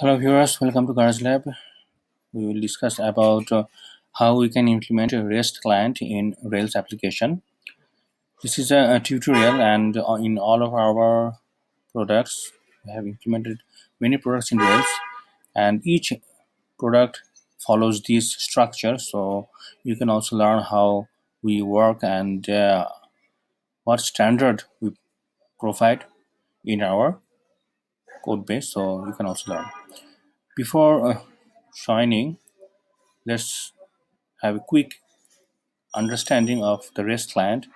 Hello viewers, welcome to GarazLab. We will discuss about how we can implement a REST client in Rails application. This is a tutorial, and in all of our products, we have implemented many products in Rails, and each product follows this structure. So you can also learn how we work and what standard we provide in our code base. So you can also learn. Before joining, let's have a quick understanding of the REST client.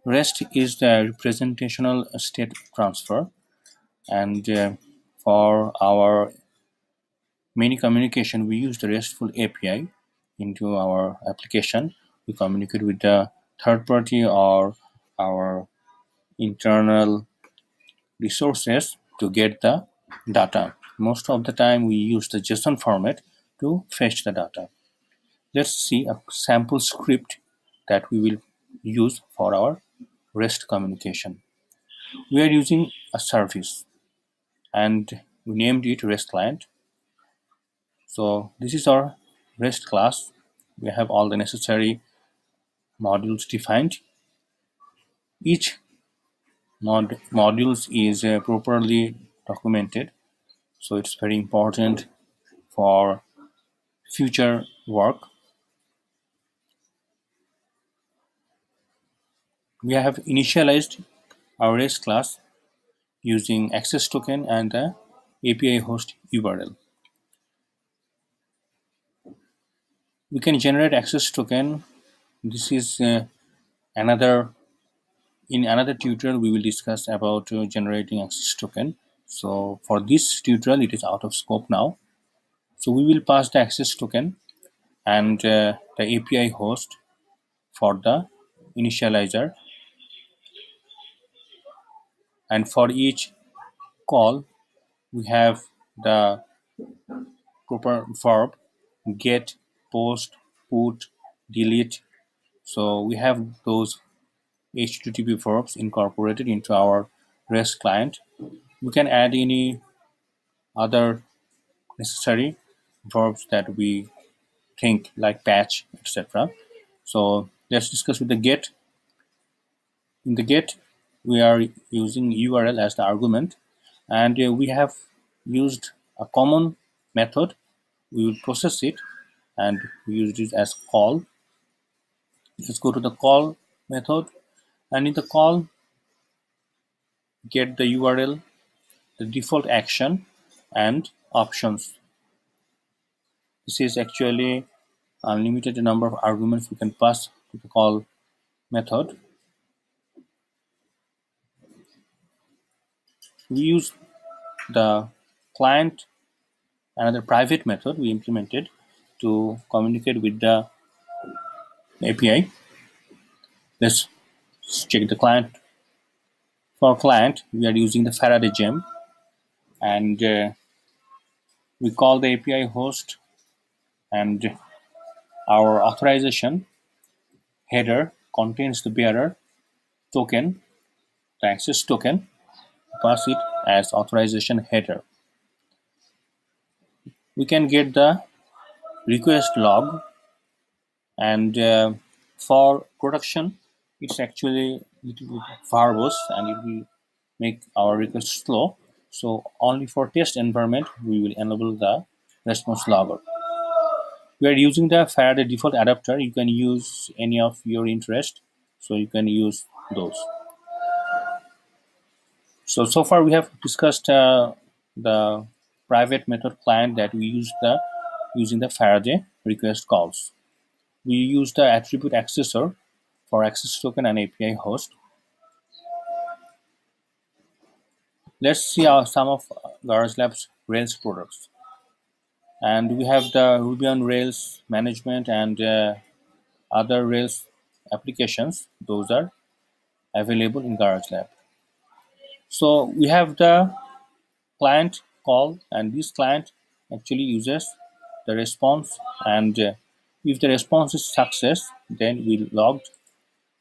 REST is the representational state transfer, and for our many communication, we use the RESTful API into our application. We communicate with the third party or our internal resources to get the data. Most of the time, we use the JSON format to fetch the data. Let's see a sample script that we will use for our REST communication. We are using a service and we named it REST client. So this is our REST class. We have all the necessary modules defined. Each modules is properly documented, so it's very important for future work. We have initialized our REST class using access token and the API host URL. We can generate access token. This is another tutorial we will discuss about generating access token. So for this tutorial, it is out of scope now. So we will pass the access token and the API host for the initializer, and for each call we have the proper verb get, post, put, delete. So we have those HTTP verbs incorporated into our REST client. We can add any other necessary verbs that we think, like patch, etc. So let's discuss with the get. In the get, we are using URL as the argument, and we have used a common method. We will process it and we use it as call. Let's go to the call method, and in the call, get the URL, the default action, and options. This is actually unlimited number of arguments we can pass to the call method. We use the client, another private method we implemented to communicate with the API. Let's check the client. For client, we are using the Faraday gem, and we call the API host, and our authorization header contains the bearer token, the access token. Pass it as authorization header. We can get the request log, and for production it's actually a little bit verbose and it will make our request slow. So only for test environment we will enable the response logger. We are using the Faraday default adapter. You can use any of your interest, so you can use those. So far we have discussed the private method client that we use using the Faraday request calls. We use the attribute accessor for access token and API host. Let's see some of GarazLab's Rails products. And we have the Ruby on Rails management and other Rails applications. Those are available in GarazLab. So we have the client call, and this client actually uses the response, and if the response is success, then we logged.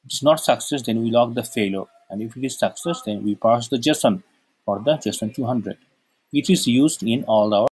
If it's not success, then we log the failure, and if it is success, then we pass the JSON for the JSON 200. It is used in all our